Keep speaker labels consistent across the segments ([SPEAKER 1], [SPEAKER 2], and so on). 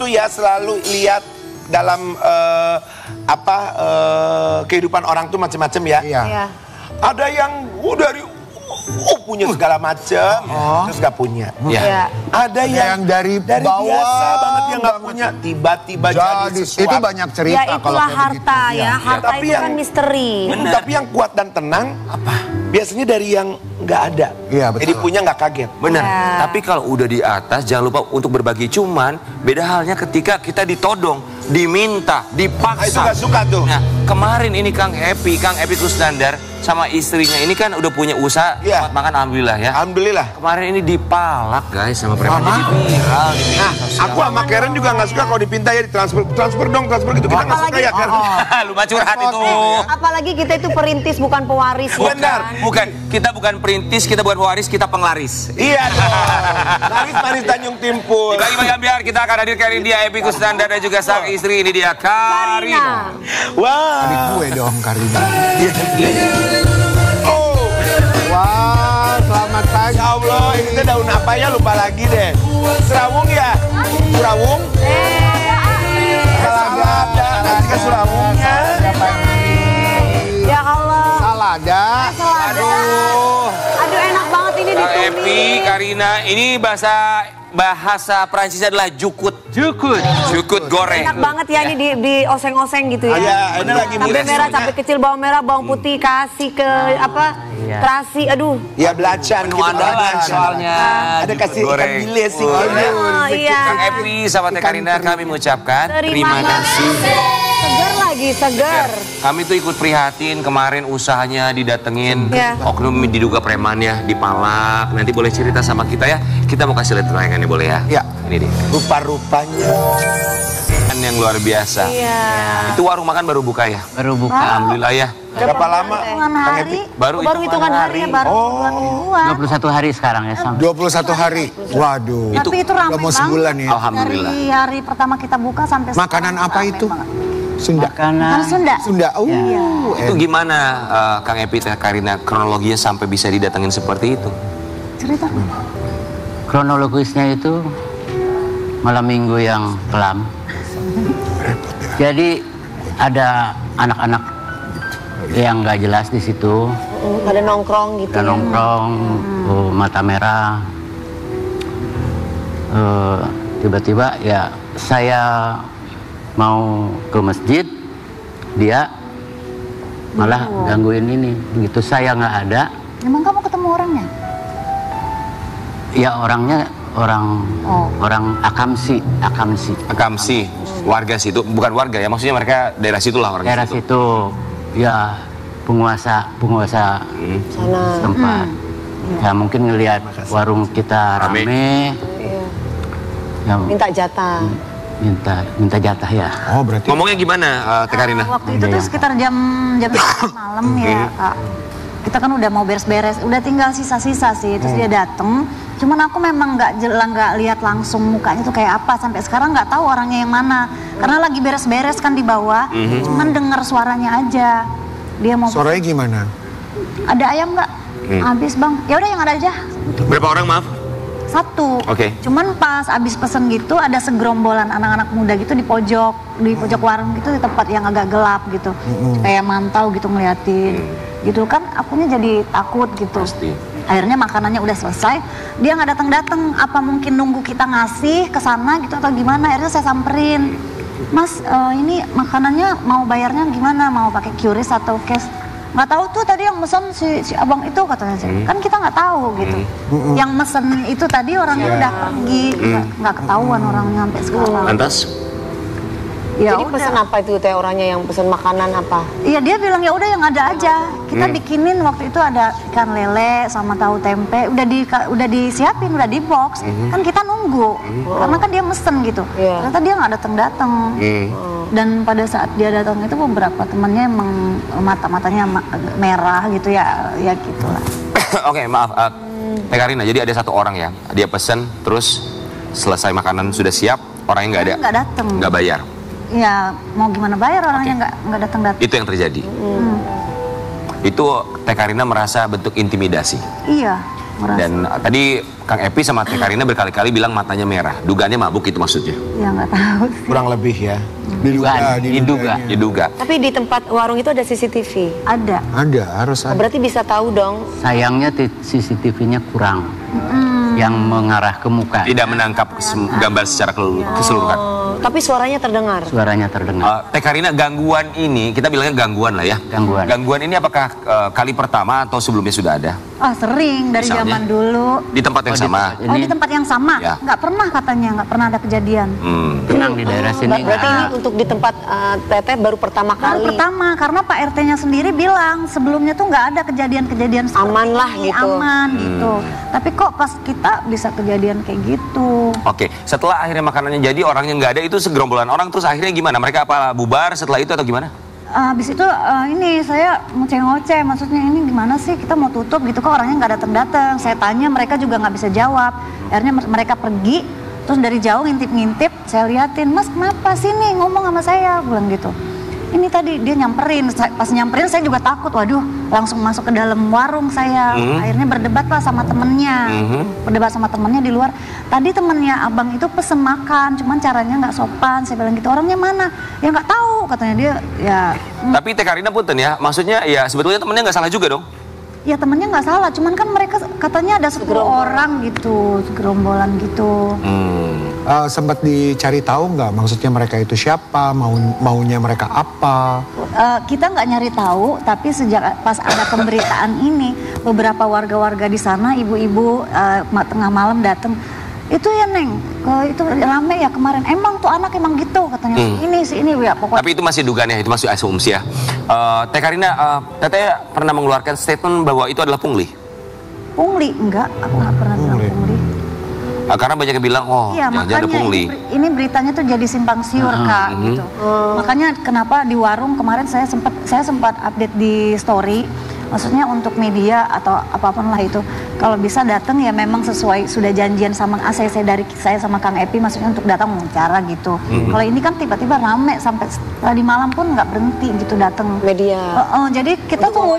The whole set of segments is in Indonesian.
[SPEAKER 1] tuh ya selalu lihat dalam kehidupan orang tuh macam-macam ya.
[SPEAKER 2] Iya.
[SPEAKER 1] Ada yang dari punya segala macam, terus gak punya.
[SPEAKER 2] Iya.
[SPEAKER 1] Ada yang
[SPEAKER 3] dari bawah
[SPEAKER 1] biasa banget yang gak punya, tiba-tiba jadi sesuatu.
[SPEAKER 3] Itu banyak cerita.
[SPEAKER 2] Ya itulah harta ya, harta
[SPEAKER 1] Tapi
[SPEAKER 2] itu
[SPEAKER 1] yang-
[SPEAKER 2] kan misteri.
[SPEAKER 1] Tapi yang kuat dan tenang biasanya dari yang nggak ada.
[SPEAKER 3] Iya, betul.
[SPEAKER 1] Jadi punya nggak kaget.
[SPEAKER 4] Benar.
[SPEAKER 2] Ya.
[SPEAKER 4] Tapi kalau udah di atas jangan lupa untuk berbagi. Cuman beda halnya ketika kita ditodong, diminta,
[SPEAKER 1] Itu
[SPEAKER 4] dipaksa.
[SPEAKER 1] nggak suka tuh.
[SPEAKER 4] Nah, kemarin ini Kang Happy Kusnandar sama istrinya ini kan udah punya usaha
[SPEAKER 1] Iya.
[SPEAKER 4] tempat makan, alhamdulillah ya.
[SPEAKER 1] Alhamdulillah.
[SPEAKER 4] Kemarin ini dipalak guys sama preman, jadi viral di media
[SPEAKER 1] Nah,
[SPEAKER 4] sosial.
[SPEAKER 1] aku sama Karen juga nggak suka kalau dipinta ya transfer dong, transfer gitu. Kita nggak suka ya Karen.
[SPEAKER 4] Lu mah curhat itu.
[SPEAKER 2] Apalagi kita itu perintis bukan pewaris. ya
[SPEAKER 1] Benar.
[SPEAKER 2] kan?
[SPEAKER 4] Bukan, kita bukan perintis, kita bukan pewaris, kita penglaris.
[SPEAKER 1] Iya dong. Manis Tanjung Timpul.
[SPEAKER 4] Bagi biar kita akan hadirkan dia Happy Kusnandar dan juga sang istri ini dia Karina.
[SPEAKER 1] Wah.
[SPEAKER 3] Adik gue dong, Karina.
[SPEAKER 1] Oh.
[SPEAKER 3] Wah, selamat pagi.
[SPEAKER 1] Ya Allah, ini teh daun apa ya lupa lagi deh. Serawung ya? Serawung? Salada. Nanti ke serawungnya.
[SPEAKER 2] Ya Allah.
[SPEAKER 3] Salada.
[SPEAKER 2] Aduh enak banget ini
[SPEAKER 4] Kang Happy,
[SPEAKER 2] ditumis.
[SPEAKER 4] Karina, ini bahasa Prancisnya adalah jukut. Jukut goreng.
[SPEAKER 2] Enak banget ya ini di oseng-oseng gitu ya.
[SPEAKER 1] Iya, ini lagi
[SPEAKER 2] Cabai
[SPEAKER 1] murah
[SPEAKER 2] merah,
[SPEAKER 1] soalnya.
[SPEAKER 2] cabai kecil, bawang merah, bawang putih, kasih ke terasi, aduh.
[SPEAKER 1] Ya belacan
[SPEAKER 4] Menu
[SPEAKER 1] gitu.
[SPEAKER 4] andalan
[SPEAKER 1] belacan.
[SPEAKER 4] soalnya.
[SPEAKER 1] Ada
[SPEAKER 4] jukut
[SPEAKER 1] kasih ikan
[SPEAKER 4] goreng.
[SPEAKER 1] bilis sih.
[SPEAKER 2] Oh, iya.
[SPEAKER 4] Kang Happy sama Teh Karina kami mengucapkan terima kasih.
[SPEAKER 2] Segar lagi, segar.
[SPEAKER 4] Kami tuh ikut prihatin kemarin usahanya didatengin,
[SPEAKER 2] Ya.
[SPEAKER 4] oknum diduga premannya dipalak. Nanti boleh cerita sama kita ya. Kita mau kasih lihat tayangannya boleh ya?
[SPEAKER 1] Ya.
[SPEAKER 4] Ini dia.
[SPEAKER 1] Rupa-rupanya.
[SPEAKER 4] Kan yang luar biasa.
[SPEAKER 2] Iya.
[SPEAKER 4] Itu warung makan baru buka ya?
[SPEAKER 5] Baru buka.
[SPEAKER 4] Alhamdulillah ya.
[SPEAKER 1] Berapa lama?
[SPEAKER 6] Hitungan
[SPEAKER 1] Kang
[SPEAKER 6] hari,
[SPEAKER 1] Happy?
[SPEAKER 4] Baru
[SPEAKER 2] hitungan hari ya,
[SPEAKER 6] baru bulan mingguan.
[SPEAKER 5] 21 hari sekarang ya sampai.
[SPEAKER 3] 21 hari. Waduh.
[SPEAKER 6] Tapi itu ramai
[SPEAKER 3] Udah mau
[SPEAKER 6] banget.
[SPEAKER 3] sebulan ya.
[SPEAKER 4] Alhamdulillah.
[SPEAKER 6] Dari hari pertama kita buka sampai
[SPEAKER 3] Makanan
[SPEAKER 6] sekarang
[SPEAKER 3] apa
[SPEAKER 6] ramai
[SPEAKER 3] itu?
[SPEAKER 6] banget.
[SPEAKER 3] Sunda.
[SPEAKER 6] Makanan
[SPEAKER 5] Makanan.
[SPEAKER 6] Sunda.
[SPEAKER 3] Sunda.
[SPEAKER 4] Itu gimana Kang Happy, Teh Karina, kronologinya sampai bisa didatengin seperti itu?
[SPEAKER 6] Cerita.
[SPEAKER 5] Kronologisnya itu malam minggu yang kelam. Jadi ada anak-anak yang nggak jelas di situ,
[SPEAKER 2] Pada nongkrong gitu
[SPEAKER 5] dan
[SPEAKER 2] ya.
[SPEAKER 5] nongkrong, mata merah. Tiba-tiba ya saya mau ke masjid, dia malah gangguin ini. Begitu saya nggak ada,
[SPEAKER 6] Emang kamu ketemu orangnya?
[SPEAKER 5] ya orangnya orang Akamsi.
[SPEAKER 4] Akamsi, warga situ, bukan warga ya, maksudnya mereka daerah situlah orang
[SPEAKER 5] Daerah
[SPEAKER 4] situ.
[SPEAKER 5] situ, ya penguasa
[SPEAKER 2] Sana.
[SPEAKER 5] tempat. Ya mungkin ngelihat warung kita
[SPEAKER 4] Rame.
[SPEAKER 5] rame,
[SPEAKER 2] Iya.
[SPEAKER 5] ya
[SPEAKER 2] Minta jatah.
[SPEAKER 5] minta jatah ya.
[SPEAKER 3] Oh, berarti
[SPEAKER 4] Ngomongnya gimana Teh Karina?
[SPEAKER 6] Waktu itu tuh sekitar jam 11 malam ya Kak. Kita kan udah mau beres-beres, udah tinggal sisa-sisa sih. Terus dia dateng. Cuman aku memang nggak lihat langsung mukanya tuh kayak apa. Sampai sekarang nggak tahu orangnya yang mana. Karena lagi beres-beres kan di bawah. Cuman denger suaranya aja. Dia mau
[SPEAKER 3] suaranya gimana?
[SPEAKER 6] ada ayam nggak? Habis bang. Ya udah yang ada aja.
[SPEAKER 4] Berapa orang maaf?
[SPEAKER 6] Satu.
[SPEAKER 4] Oke.
[SPEAKER 6] Cuman pas abis pesen gitu ada segerombolan anak-anak muda gitu di pojok warung gitu di tempat yang agak gelap gitu. Kayak mantau gitu ngeliatin. Gitu kan akunya jadi takut gitu.
[SPEAKER 4] Pasti.
[SPEAKER 6] Akhirnya makanannya udah selesai, dia nggak datang-datang. Apa mungkin nunggu kita ngasih ke sana gitu atau gimana? Akhirnya saya samperin. Mas, ini makanannya mau bayarnya gimana? Mau pakai QRIS atau cash? Nggak tahu tuh tadi yang mesen si abang itu katanya sih. Kan kita nggak tahu gitu. Yang mesen itu tadi orangnya udah pergi, nggak ketahuan orangnya sampai sekarang.
[SPEAKER 4] Lantas?
[SPEAKER 6] Ya
[SPEAKER 2] Jadi
[SPEAKER 6] udah.
[SPEAKER 2] pesan apa itu teh orangnya yang pesan makanan apa?
[SPEAKER 6] Iya dia bilang ya udah yang ada aja. Kita bikinin waktu itu ada ikan lele sama tahu tempe, udah disiapin, udah di box. Kan kita nunggu, karena kan dia mesen gitu.
[SPEAKER 2] Iya.
[SPEAKER 6] Ternyata dia nggak datang. Dan pada saat dia datang itu beberapa temannya emang mata-matanya merah gitu ya gitulah.
[SPEAKER 4] Oke, maaf Teh Karina, jadi ada satu orang ya, dia pesen terus selesai makanan sudah siap, orangnya nggak ada,
[SPEAKER 6] Nggak datang.
[SPEAKER 4] nggak bayar.
[SPEAKER 6] Ya mau gimana bayar orangnya nggak datang.
[SPEAKER 4] Itu yang terjadi. Itu Teh Karina merasa bentuk intimidasi.
[SPEAKER 6] Iya. Ngerasa.
[SPEAKER 4] Dan tadi Kang Epi sama Teh Karina berkali-kali bilang matanya merah. Dugaannya mabuk itu maksudnya?
[SPEAKER 6] Ya nggak tahu sih.
[SPEAKER 1] Kurang lebih ya.
[SPEAKER 4] Diduga.
[SPEAKER 2] Tapi di tempat warung itu ada CCTV.
[SPEAKER 6] Ada.
[SPEAKER 3] Ada, harus ada.
[SPEAKER 2] Berarti bisa tahu dong.
[SPEAKER 5] Sayangnya CCTV-nya kurang. Yang mengarah ke muka.
[SPEAKER 4] Tidak menangkap gambar secara keseluruhan.
[SPEAKER 2] Tapi suaranya terdengar.
[SPEAKER 5] Suaranya terdengar.
[SPEAKER 4] Teh Karina, gangguan ini, kita bilangnya gangguan lah ya.
[SPEAKER 5] Gangguan.
[SPEAKER 4] Gangguan ini apakah kali pertama atau sebelumnya sudah ada?
[SPEAKER 6] Sering dari
[SPEAKER 4] Misalnya?
[SPEAKER 6] zaman dulu.
[SPEAKER 4] Di tempat yang sama?
[SPEAKER 6] Di tempat yang sama.
[SPEAKER 4] Ya.
[SPEAKER 6] Nggak pernah katanya, nggak pernah ada kejadian.
[SPEAKER 5] Tenang di daerah sini.
[SPEAKER 2] Berarti ini untuk di tempat Teteh baru pertama
[SPEAKER 6] Baru
[SPEAKER 2] kali.
[SPEAKER 6] pertama, karena Pak RT-nya sendiri bilang sebelumnya tuh nggak ada kejadian-kejadian seperti
[SPEAKER 2] Aman lah
[SPEAKER 6] ini,
[SPEAKER 2] gitu.
[SPEAKER 6] aman gitu. Tapi kok pas kita bisa kejadian kayak gitu.
[SPEAKER 4] Oke, setelah akhirnya makanannya jadi, orangnya nggak ada, itu segerombolan orang, terus akhirnya gimana? Mereka apa bubar setelah itu atau gimana?
[SPEAKER 6] Habis itu ini saya ngoceh-ngoceh, maksudnya ini gimana sih kita mau tutup gitu kok orangnya nggak datang-datang. Saya tanya mereka juga nggak bisa jawab. Akhirnya mereka pergi, terus dari jauh ngintip-ngintip, saya liatin, Mas kenapa sih nih ngomong sama saya, bilang gitu. Ini tadi dia nyamperin, pas nyamperin saya juga takut, waduh langsung masuk ke dalam warung saya. Akhirnya berdebat lah sama temennya, berdebat sama temennya di luar. Tadi temennya abang itu pesen makan, cuman caranya nggak sopan. Saya bilang gitu, orangnya mana? Ya nggak tahu, katanya dia. Ya.
[SPEAKER 4] Tapi Teh Karina punten ya, maksudnya ya sebetulnya temennya nggak salah juga dong?
[SPEAKER 6] Ya temennya nggak salah, cuman kan mereka katanya ada 10 orang gitu, segerombolan gitu.
[SPEAKER 3] Sempat dicari tahu nggak maksudnya mereka itu siapa, maunya mereka apa?
[SPEAKER 6] Kita nggak nyari tahu, tapi sejak pas ada pemberitaan ini, beberapa warga-warga di sana, ibu-ibu tengah malam datang, itu ya Neng, itu rame ya kemarin. Emang tuh anak emang gitu katanya. Ini sih ini ya pokoknya.
[SPEAKER 4] Tapi itu masih dugaan ya, itu masih asumsi ya. Teh Karina, Teteh pernah mengeluarkan statement bahwa itu adalah pungli?
[SPEAKER 6] Pungli enggak, aku nggak pernah bilang pungli.
[SPEAKER 4] Karena banyak yang bilang,
[SPEAKER 6] Iya,
[SPEAKER 4] jangan ada
[SPEAKER 6] makanya
[SPEAKER 4] pungli.
[SPEAKER 6] ini beritanya tuh jadi simpang siur Kak gitu. Makanya kenapa di warung kemarin saya sempat update di story. Maksudnya untuk media atau apapun lah itu, kalau bisa datang ya memang sesuai sudah janjian sama ACC dari saya sama Kang Epi, maksudnya untuk datang wawancara gitu. Kalau ini kan tiba-tiba rame sampai tadi malam pun nggak berhenti gitu datang
[SPEAKER 2] Media.
[SPEAKER 6] Jadi kita tuh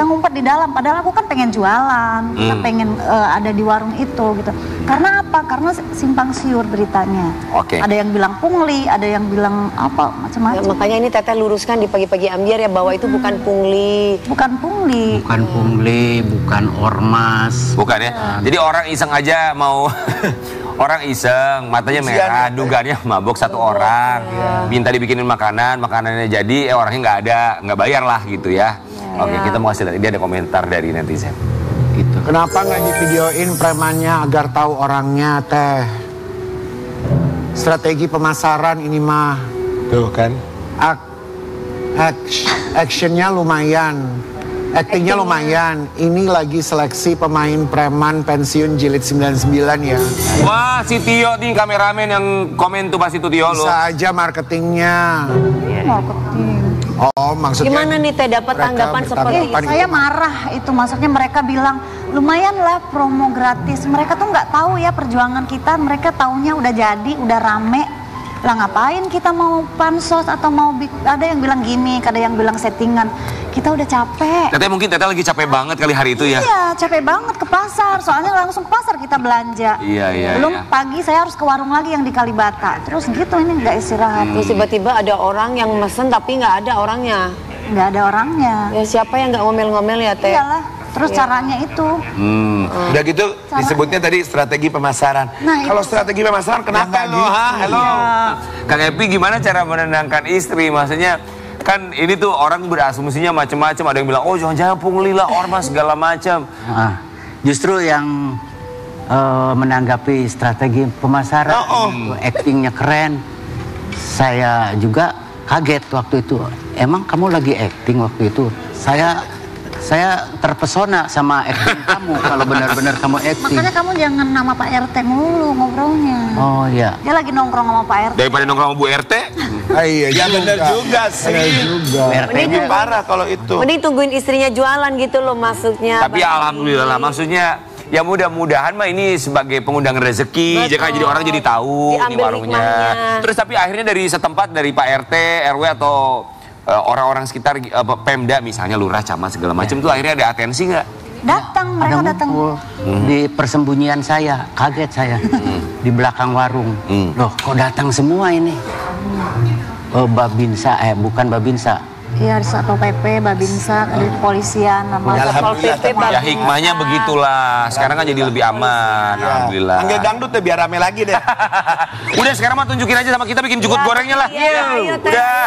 [SPEAKER 6] ngumpet di dalam. Padahal aku kan pengen jualan, kita pengen ada di warung itu gitu. Karena apa? Karena simpang siur beritanya.
[SPEAKER 4] Oke.
[SPEAKER 6] Ada yang bilang pungli, ada yang bilang apa macam-macam.
[SPEAKER 2] Ya, makanya ini Teteh luruskan di pagi-pagi Ambiar ya bahwa itu bukan pungli.
[SPEAKER 6] Bukan pungli.
[SPEAKER 5] Bukan pungli, bukan ormas.
[SPEAKER 4] Bukan ya? Jadi orang iseng aja mau orang iseng, matanya merah, dugaannya mabok satu orang, minta dibikinin makanannya jadi, orangnya nggak bayar lah gitu ya. Oke, kita mau kasih lihat, dia ada komentar dari netizen.
[SPEAKER 5] Gitu.
[SPEAKER 3] Kenapa nggak divideoin premannya agar tahu orangnya Teh? Strategi pemasaran ini mah.
[SPEAKER 1] Tuh kan.
[SPEAKER 3] Actionnya lumayan. Actingnya lumayan. Ini lagi seleksi pemain preman pensiun jilid 99 ya.
[SPEAKER 4] Wah, si Tio nih kameramen yang komen tuh pas itu Tio lo.
[SPEAKER 3] Bisa aja marketingnya.
[SPEAKER 6] Marketing.
[SPEAKER 3] Oh, maksudnya
[SPEAKER 2] Gimana nih Teh dapat
[SPEAKER 3] mereka
[SPEAKER 2] tanggapan seperti itu?
[SPEAKER 3] bertanggapan
[SPEAKER 6] Saya marah itu, maksudnya mereka bilang lumayan lah promo gratis. Mereka tuh nggak tahu ya perjuangan kita. Mereka taunya udah jadi, udah rame. Lah ngapain kita mau pansos atau mau ada yang bilang gimmick, ada yang bilang settingan. Kita udah capek.
[SPEAKER 4] Teteh mungkin Teteh lagi capek banget kali hari itu ya.
[SPEAKER 6] Iya, capek banget ke pasar. Soalnya langsung ke pasar kita belanja.
[SPEAKER 4] Iya.
[SPEAKER 6] Belum pagi saya harus ke warung lagi yang di Kalibata. Terus gitu ini nggak istirahat.
[SPEAKER 2] Terus tiba-tiba ada orang yang mesen tapi nggak ada orangnya.
[SPEAKER 6] Nggak ada orangnya.
[SPEAKER 2] Ya siapa yang nggak ngomel-ngomel ya Teh?
[SPEAKER 6] Iyalah. Terus caranya itu.
[SPEAKER 1] Udah gitu disebutnya tadi strategi pemasaran.
[SPEAKER 6] Nah,
[SPEAKER 1] Kalau
[SPEAKER 6] itu.
[SPEAKER 1] strategi pemasaran kenapa
[SPEAKER 3] nggak
[SPEAKER 1] lo?
[SPEAKER 3] gitu.
[SPEAKER 1] Halo.
[SPEAKER 4] Kang Epi gimana cara menenangkan istri? Maksudnya kan ini tuh orang berasumsinya macam-macam. Ada yang bilang, oh jangan-jangan pungli lah, ormas segala macam.
[SPEAKER 5] Justru yang menanggapi strategi pemasaran, itu actingnya keren. Saya juga kaget waktu itu. Emang kamu lagi acting waktu itu? Saya terpesona sama acting kamu kalau benar-benar kamu acting.
[SPEAKER 6] Makanya kamu jangan nama Pak RT mulu ngobrolnya.
[SPEAKER 5] Oh iya.
[SPEAKER 6] Dia lagi nongkrong sama Pak RT.
[SPEAKER 4] Daripada nongkrong sama Bu RT,
[SPEAKER 3] Iya
[SPEAKER 1] Ya bener juga sih.
[SPEAKER 4] RT-nya
[SPEAKER 1] Parah kalau itu.
[SPEAKER 2] Mending tungguin istrinya jualan gitu loh maksudnya.
[SPEAKER 4] tapi alhamdulillah lah, maksudnya ya mudah-mudahan mah ini sebagai pengundang rezeki, jadi orang jadi tahu ini
[SPEAKER 2] Diambil
[SPEAKER 4] warungnya.
[SPEAKER 2] hikmahnya.
[SPEAKER 4] Terus tapi akhirnya dari setempat, dari Pak RT, RW atau orang-orang sekitar Pemda misalnya lurah, camat segala macam tuh akhirnya ada atensi nggak?
[SPEAKER 6] Datang,
[SPEAKER 5] ada
[SPEAKER 6] mereka datang.
[SPEAKER 5] ngumpul di persembunyian saya, kaget saya di belakang warung. Loh, kok datang semua ini? Babinsa, bukan Babinsa.
[SPEAKER 6] Iya, Satpol PP, Babinsa, kepolisian, nama
[SPEAKER 2] Satpol PP,
[SPEAKER 4] Ya hikmahnya begitulah. Sekarang kan jadi lebih aman. Alhamdulillah.
[SPEAKER 1] Panggil dangdut deh biar rame lagi deh.
[SPEAKER 4] Udah sekarang mah tunjukin aja sama kita bikin jukut gorengnya lah.
[SPEAKER 2] Ayo, Teh.
[SPEAKER 4] Udah.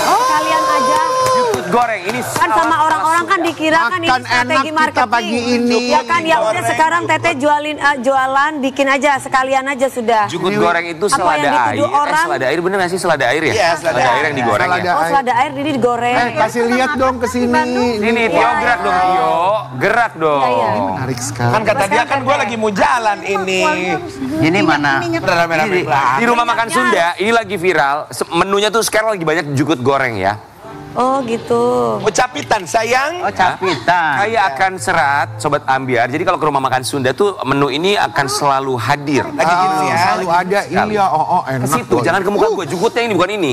[SPEAKER 2] Sekalian aja.
[SPEAKER 4] Jukut goreng ini
[SPEAKER 2] Kan sama orang-orang kan dikira kan ini
[SPEAKER 3] Makan
[SPEAKER 2] strategi
[SPEAKER 3] enak kita
[SPEAKER 2] marketing.
[SPEAKER 3] pagi ini.
[SPEAKER 2] Ya kan, ya udah sekarang Teteh jualan bikin aja sekalian aja sudah.
[SPEAKER 4] jukut goreng itu
[SPEAKER 2] Apa yang
[SPEAKER 4] selada air.
[SPEAKER 2] dituduh orang?
[SPEAKER 4] Selada air bener nggak sih selada air ya?
[SPEAKER 1] Iya, selada air.
[SPEAKER 4] air yang digoreng
[SPEAKER 3] Selada
[SPEAKER 4] ya.
[SPEAKER 2] Oh, selada air ini digoreng.
[SPEAKER 3] Kasih lihat dong ke sini.
[SPEAKER 4] Ini Tio gerak dong Tio. Gerak dong.
[SPEAKER 2] Iya.
[SPEAKER 3] Menarik sekali.
[SPEAKER 1] Kan kata dia kan gue lagi mau jalan ini.
[SPEAKER 5] Ini mana?
[SPEAKER 1] Udah rame-rame.
[SPEAKER 4] Di rumah makan Sunda ini lagi viral. Menunya tuh sekarang lagi banyak jukut goreng ya.
[SPEAKER 2] Oh gitu.
[SPEAKER 1] Oh capitan sayang.
[SPEAKER 5] Oh, capitan.
[SPEAKER 4] Kaya akan serat, Sobat Ambiar. Jadi kalau ke rumah makan Sunda tuh menu ini akan selalu hadir.
[SPEAKER 1] Lagi gitu ya.
[SPEAKER 3] Selalu ada. Iya, enak.
[SPEAKER 4] Ke situ, jangan ke muka gue. Jukutnya ini bukan ini.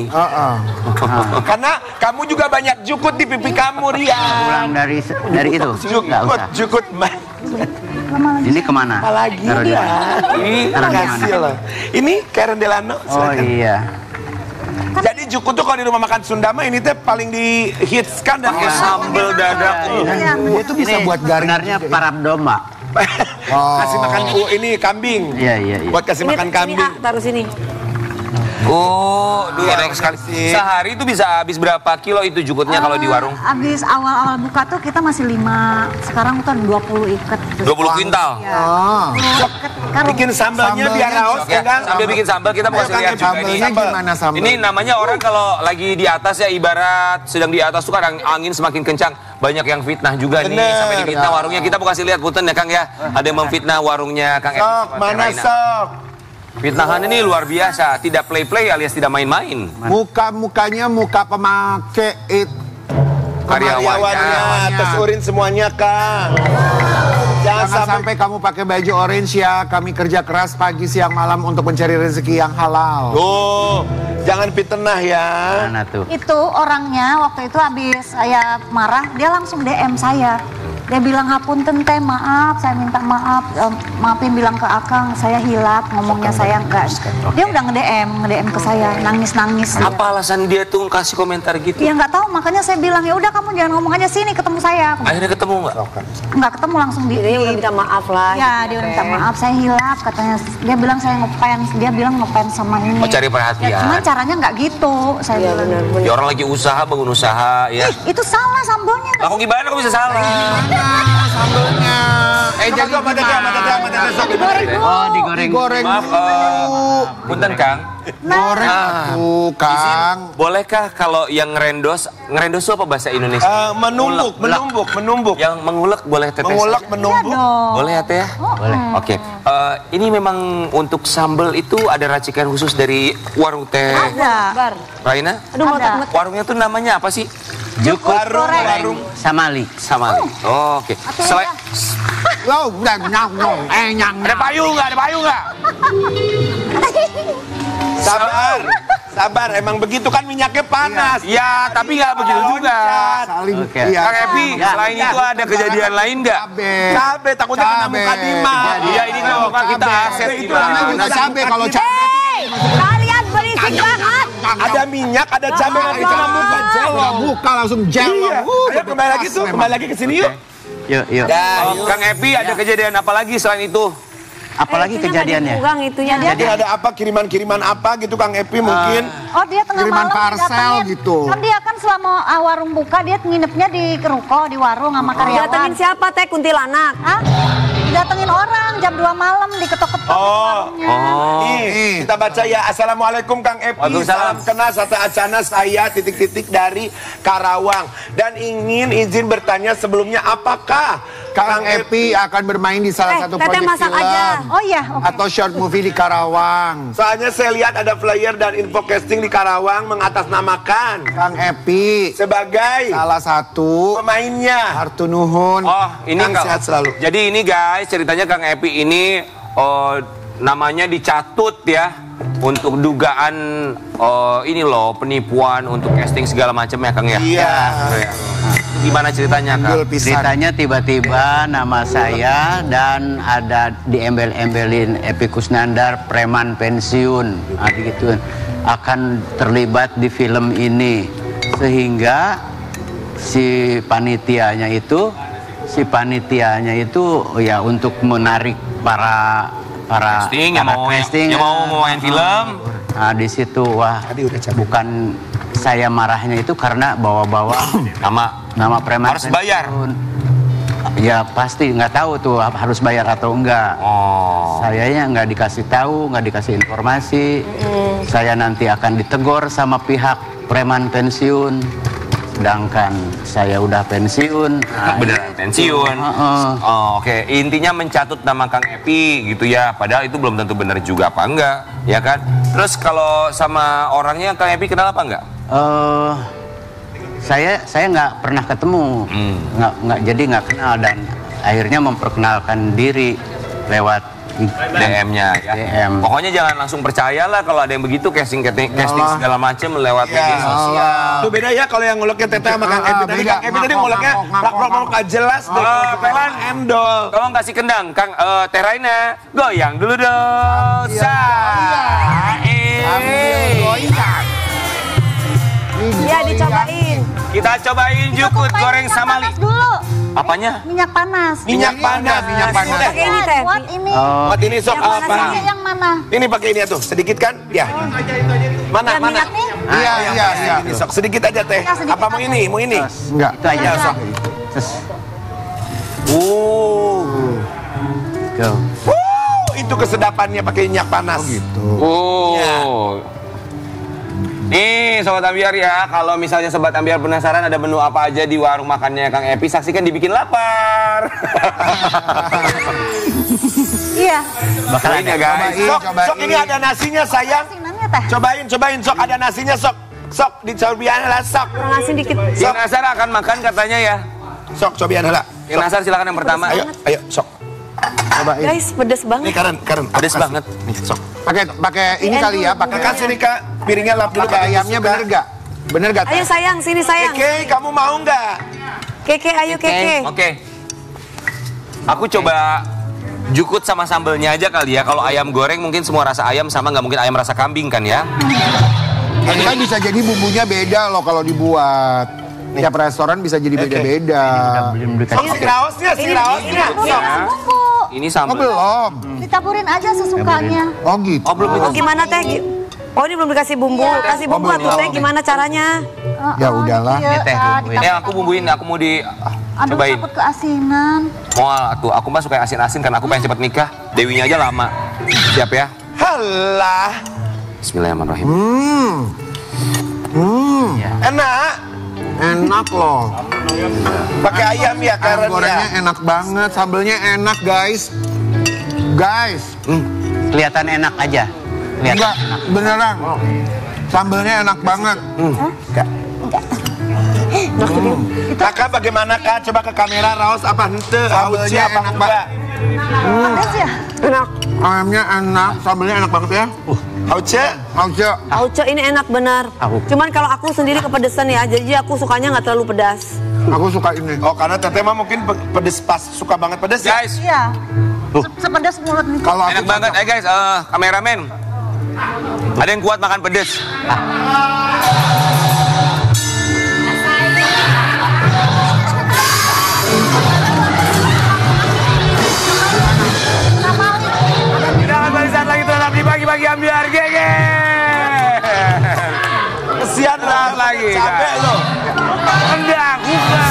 [SPEAKER 1] Karena kamu juga banyak jukut di pipi kamu,
[SPEAKER 5] Pulang
[SPEAKER 1] Rian.
[SPEAKER 5] dari itu. Nggak usah.
[SPEAKER 1] Jukut.
[SPEAKER 5] Ini kemana?
[SPEAKER 1] Apalagi
[SPEAKER 5] Taruh di
[SPEAKER 1] dia.
[SPEAKER 5] mana?
[SPEAKER 1] Ini
[SPEAKER 5] Taruh di mana?
[SPEAKER 1] hasil. Ini Karen Delano.
[SPEAKER 5] Oh
[SPEAKER 1] silakan.
[SPEAKER 5] iya.
[SPEAKER 1] Jadi jukut tuh kalau di rumah makan Sunda mah ini teh paling dihitskan dan
[SPEAKER 4] Pakai sambal dadak.
[SPEAKER 3] Dia tuh bisa
[SPEAKER 5] Ini
[SPEAKER 3] buat garing.
[SPEAKER 5] sebenarnya parab domba.
[SPEAKER 1] kasih makan ini kambing.
[SPEAKER 5] Iya.
[SPEAKER 1] Buat kasih
[SPEAKER 2] Ini
[SPEAKER 1] makan
[SPEAKER 2] sini,
[SPEAKER 1] kambing.
[SPEAKER 2] A, taruh sini.
[SPEAKER 4] Oh, enak sekali. Sehari itu bisa habis berapa kilo itu jukutnya kalau di warung?
[SPEAKER 6] Abis awal-awal buka tuh kita masih 5, sekarang tuh 20 ikat.
[SPEAKER 4] 20 kuintal.
[SPEAKER 6] Ya. Kan
[SPEAKER 1] Bikin sambalnya biar raos
[SPEAKER 4] Ya,
[SPEAKER 1] enggak?
[SPEAKER 4] sambil bikin sambal kita mau
[SPEAKER 1] Ayo,
[SPEAKER 4] kasih lihat
[SPEAKER 1] Kang,
[SPEAKER 4] juga ini.
[SPEAKER 3] Sambelnya gimana sambel?
[SPEAKER 4] Ini namanya orang kalau lagi di atas ya ibarat sedang di atas tuh kan angin semakin kencang. Banyak yang fitnah juga nih
[SPEAKER 1] Bener.
[SPEAKER 4] sampai difitnah warungnya. Kita mau kasih lihat punten ya Kang ya. Ada yang memfitnah warungnya Kang Edi
[SPEAKER 1] Sok,
[SPEAKER 4] sama
[SPEAKER 1] mana
[SPEAKER 4] Teh Raina.
[SPEAKER 1] sok?
[SPEAKER 4] Fitnahan ini luar biasa, tidak play-play alias tidak main-main.
[SPEAKER 3] Muka-mukanya muka pemakai itu.
[SPEAKER 1] Karyawannya, tes urin semuanya, Kang.
[SPEAKER 3] Jangan sampai kamu pakai baju orange ya. Kami kerja keras pagi, siang, malam untuk mencari rezeki yang halal.
[SPEAKER 1] Tuh, jangan fitnah ya.
[SPEAKER 5] Mana tuh?
[SPEAKER 6] itu orangnya waktu itu habis saya marah, dia langsung DM saya. Dia bilang, hapunten teh, maaf, saya minta maaf, maafin bilang ke Akang, saya hilap, ngomongnya saya enggak. Dia udah nge-DM ke saya, nangis-nangis.
[SPEAKER 4] Apa alasan dia tuh kasih komentar gitu?
[SPEAKER 6] Ya nggak tahu, makanya saya bilang, ya udah kamu jangan ngomong aja sini, ketemu saya.
[SPEAKER 4] Akhirnya ketemu nggak?
[SPEAKER 6] Nggak ketemu, langsung
[SPEAKER 2] Dia udah minta maaf lah.
[SPEAKER 6] Ya, dia udah minta maaf, saya hilap katanya. Dia bilang saya ngefans, dia bilang ngefans sama ini.
[SPEAKER 4] Oh, cari perhatian.
[SPEAKER 6] Ya, cuman caranya nggak gitu, saya
[SPEAKER 2] Iya
[SPEAKER 6] bilang.
[SPEAKER 2] benar.
[SPEAKER 4] Ya orang lagi usaha, bangun usaha ya.
[SPEAKER 6] Itu salah sambelnya.
[SPEAKER 4] Lah kok gimana kok bisa salah?
[SPEAKER 3] Sambelnya.
[SPEAKER 1] Jadi gimana?
[SPEAKER 6] Digoreng dulu.
[SPEAKER 5] Oh, digoreng.
[SPEAKER 3] Digoreng
[SPEAKER 4] Maaf,
[SPEAKER 3] dulu.
[SPEAKER 4] punten Kang.
[SPEAKER 3] Goreng tuh, Kang.
[SPEAKER 4] Bolehkah kalau yang ngerendos itu apa bahasa Indonesia?
[SPEAKER 1] Menumbuk.
[SPEAKER 4] Yang mengulek boleh teteh?
[SPEAKER 1] Mengulek,
[SPEAKER 6] Iya
[SPEAKER 1] menumbuk.
[SPEAKER 6] dong.
[SPEAKER 4] Boleh ya teh ya?
[SPEAKER 5] Boleh.
[SPEAKER 4] Oke, ini memang untuk sambal itu ada racikan khusus dari warung teh
[SPEAKER 6] Ada.
[SPEAKER 2] Bar.
[SPEAKER 4] Raina?
[SPEAKER 2] Aduh, mau
[SPEAKER 6] Ada.
[SPEAKER 4] Warungnya tuh namanya apa sih?
[SPEAKER 5] Jukut
[SPEAKER 1] Warung.
[SPEAKER 5] Samali.
[SPEAKER 4] Samali. Oh, oke. Selain
[SPEAKER 3] Oh, udah nyang.
[SPEAKER 4] ada payung nggak? Ada payung nggak?
[SPEAKER 1] Sabar. Emang begitu kan minyaknya panas.
[SPEAKER 4] Ya, tapi nggak begitu juga.
[SPEAKER 3] Saling.
[SPEAKER 5] Oke.
[SPEAKER 3] Iya.
[SPEAKER 4] Kang Epi, selain itu ada kejadian lain nggak?
[SPEAKER 1] Cabe, takutnya kena muka Dima.
[SPEAKER 4] Iya, ini kan muka kita aset
[SPEAKER 1] Itu
[SPEAKER 4] gitu.
[SPEAKER 1] namanya
[SPEAKER 3] Udah cabe kalau cabe.
[SPEAKER 2] Kalian berisik banget.
[SPEAKER 1] Ada minyak, ada cabe, nanti kena muka
[SPEAKER 3] Udah buka langsung
[SPEAKER 1] Iya.
[SPEAKER 3] jauh.
[SPEAKER 1] Ayo kembali lagi tuh, kembali lagi ke sini yuk.
[SPEAKER 5] Yuk.
[SPEAKER 4] Oh, Kang Epi ada kejadian apa lagi selain itu?
[SPEAKER 5] Apalagi kejadiannya?
[SPEAKER 2] Kurang itunya dia.
[SPEAKER 1] Jadi ada apa, kiriman-kiriman apa gitu Kang Epi mungkin?
[SPEAKER 6] Oh, dia tengah
[SPEAKER 3] Kiriman
[SPEAKER 6] malam
[SPEAKER 3] parcel
[SPEAKER 6] didatengin.
[SPEAKER 3] gitu.
[SPEAKER 6] Kan dia kan selama warung buka, dia nginepnya di ruko, di warung sama karyawan.
[SPEAKER 2] Datengin siapa Teh? Kuntilanak.
[SPEAKER 6] Hah? Didatengin orang jam 2 malam, diketok-ketok warungnya.
[SPEAKER 1] Nih, kita baca ya. Assalamualaikum Kang Epi.
[SPEAKER 4] Waalaikumsalam.
[SPEAKER 1] Salam kenal Sata Acana, saya titik-titik dari Karawang. Dan ingin izin bertanya sebelumnya, apakah
[SPEAKER 3] Kang Epi akan bermain di salah satu
[SPEAKER 2] Teteh
[SPEAKER 3] proyek
[SPEAKER 2] masak
[SPEAKER 3] film
[SPEAKER 2] aja.
[SPEAKER 6] Oh iya, oke.
[SPEAKER 3] atau short movie di Karawang.
[SPEAKER 1] Soalnya saya lihat ada flyer dan info casting di Karawang mengatasnamakan
[SPEAKER 3] Kang Epi
[SPEAKER 1] sebagai
[SPEAKER 3] salah satu
[SPEAKER 1] pemainnya.
[SPEAKER 3] Hartu Nuhun.
[SPEAKER 4] Oh, ini
[SPEAKER 1] Kang
[SPEAKER 4] Kang.
[SPEAKER 1] sehat selalu.
[SPEAKER 4] Jadi ini guys, ceritanya Kang Epi ini namanya dicatut ya untuk dugaan ini loh penipuan untuk casting segala macam ya Kang ya.
[SPEAKER 1] Iya.
[SPEAKER 4] Gimana ceritanya, Kak?
[SPEAKER 5] Ceritanya tiba-tiba nama saya dan ada diembel-embelin Epy Kusnandar preman pensiun, gitu akan terlibat di film ini, sehingga si panitianya itu ya untuk menarik para
[SPEAKER 4] casting yang mau main film.
[SPEAKER 5] Nah, di situ wah bukan saya marahnya itu karena bawa-bawa nama preman
[SPEAKER 4] harus bayar.
[SPEAKER 5] Ya pasti nggak tahu tuh harus bayar atau enggak. Sayanya nggak dikasih tahu, nggak dikasih informasi. Saya nanti akan ditegur sama pihak preman pensiun. Sedangkan saya udah pensiun.
[SPEAKER 4] Beneran pensiun. Oke. Intinya mencatut nama Kang Epy gitu ya. Padahal itu belum tentu benar juga apa enggak, ya kan? Terus kalau sama orangnya Kang Epy kenal apa enggak?
[SPEAKER 5] Saya nggak pernah ketemu, jadi nggak kenal, dan akhirnya memperkenalkan diri lewat
[SPEAKER 4] DM-nya ya.
[SPEAKER 5] DM.
[SPEAKER 4] Pokoknya jangan langsung percayalah kalau ada yang begitu casting segala macam lewat media sosial.
[SPEAKER 1] Itu beda ya kalau yang nguleknya Teteh sama Kang Epy. Tadi Kang Epy tadi nguleknya nggak jelas.
[SPEAKER 4] Pelan endol. Tolong kasih kendang, Kang Teh Raina. Goyang dulu dong.
[SPEAKER 2] Iya, dicobain.
[SPEAKER 4] Kita cobain jukut goreng samali.
[SPEAKER 6] Dulu.
[SPEAKER 4] Apanya?
[SPEAKER 6] Minyak panas.
[SPEAKER 1] Minyak panas.
[SPEAKER 2] Pakai ini, Teh.
[SPEAKER 6] Buat ini.
[SPEAKER 1] Buat ini sok apa?
[SPEAKER 6] Yang mana?
[SPEAKER 1] Ini pakai ini tuh, sedikit kan? Ya. Mana?
[SPEAKER 6] Minyak nih?
[SPEAKER 3] Iya.
[SPEAKER 1] Ini sok sedikit aja Teh.
[SPEAKER 6] Ya, sedikit
[SPEAKER 1] Apa mau
[SPEAKER 6] aja.
[SPEAKER 1] ini? Mau ini?
[SPEAKER 3] Enggak.
[SPEAKER 5] Itu aja.
[SPEAKER 1] sok.
[SPEAKER 5] Go.
[SPEAKER 1] Itu kesedapannya pakai minyak panas.
[SPEAKER 4] Nih Sobat Ambiar ya, kalau misalnya Sobat Ambiar penasaran ada menu apa aja di warung makannya Kang Epy, saksikan dibikin lapar.
[SPEAKER 6] Iya.
[SPEAKER 4] Bakalan ya guys.
[SPEAKER 1] Sok ini ada nasinya sayang.
[SPEAKER 6] Asinannya Teh.
[SPEAKER 1] Cobain sok ada nasinya sok. Sok dicobain lah sok.
[SPEAKER 2] Ngasih dikit.
[SPEAKER 4] Yang Nasar akan makan katanya ya.
[SPEAKER 1] Sok cobain lah.
[SPEAKER 4] Yang Nasar silakan yang pertama.
[SPEAKER 1] Ayo sok. Cobain.
[SPEAKER 2] Guys, pedes
[SPEAKER 1] Ini
[SPEAKER 2] banget.
[SPEAKER 1] Karen.
[SPEAKER 4] Pedes banget.
[SPEAKER 1] Nih sok.
[SPEAKER 3] Pakai ini kali ya, pakai
[SPEAKER 1] Kasih nih Kak, piringnya lap dulu
[SPEAKER 3] pakai ayamnya bener gak? Bener gak?
[SPEAKER 2] Ayo sayang, sini sayang.
[SPEAKER 1] Keke, kamu mau nggak?
[SPEAKER 2] Keke, ayo Keke.
[SPEAKER 4] Oke. Aku coba jukut sama sambelnya aja kali ya. Kalau ayam goreng mungkin semua rasa ayam sama, nggak mungkin ayam rasa kambing kan ya.
[SPEAKER 3] Ini kan bisa jadi bumbunya beda loh kalau dibuat. Tiap restoran bisa jadi beda-beda.
[SPEAKER 1] Sok si raosnya. Sok.
[SPEAKER 6] Bumbu.
[SPEAKER 4] Ini
[SPEAKER 3] Oh
[SPEAKER 4] sambel.
[SPEAKER 3] belum.
[SPEAKER 6] Ditaburin aja sesukanya.
[SPEAKER 3] Oh gitu.
[SPEAKER 4] Oh belum.
[SPEAKER 2] Oh gimana Teh? Oh ini belum dikasih bumbu. Kasih bumbu atuh Teh, gimana caranya?
[SPEAKER 3] Ya udahlah.
[SPEAKER 5] Ini Teh, bumbuin.
[SPEAKER 4] Aku bumbuin, aku mau
[SPEAKER 6] Aduh,
[SPEAKER 4] cobain.
[SPEAKER 6] takut keasinan.
[SPEAKER 4] Tuh, aku mah suka asin-asin karena aku pengen cepet nikah. Dewinya aja lama. Siap ya?
[SPEAKER 1] Halah.
[SPEAKER 4] Bismillahirrahmanirrahim.
[SPEAKER 1] Enak
[SPEAKER 3] Loh.
[SPEAKER 1] pakai ayam ya
[SPEAKER 3] Ayam
[SPEAKER 1] Karen
[SPEAKER 3] gorengnya
[SPEAKER 1] ya.
[SPEAKER 3] enak banget, sambelnya enak guys.
[SPEAKER 5] Kelihatan enak aja.
[SPEAKER 3] Enggak, beneran. Sambelnya enak banget.
[SPEAKER 1] Kakak bagaimana Kak? Coba ke kamera raos apa hente?
[SPEAKER 3] Sambelnya
[SPEAKER 1] Apa
[SPEAKER 3] enak
[SPEAKER 1] enggak?
[SPEAKER 6] Pedas ya?
[SPEAKER 2] Enak.
[SPEAKER 3] Ayamnya enak, sambelnya enak banget ya.
[SPEAKER 1] Hauce?
[SPEAKER 2] Auce ini enak benar. Cuman kalau aku sendiri kepedesan ya, jadi aku sukanya nggak terlalu pedas.
[SPEAKER 3] Aku suka ini.
[SPEAKER 1] Oh karena Teteh mah mungkin pedes pas suka banget pedes ya.
[SPEAKER 4] Guys,
[SPEAKER 6] Iya. Sepedas mulut nih.
[SPEAKER 3] Kalau aku
[SPEAKER 4] enak banget. Guys, kameramen. Ada yang kuat makan pedes? Kita akan balik saat lagi tetap di pagi-pagi Ambiar Gege.
[SPEAKER 1] Kesian lah
[SPEAKER 4] lagi.
[SPEAKER 1] capek loh.
[SPEAKER 4] Enggak, bukan.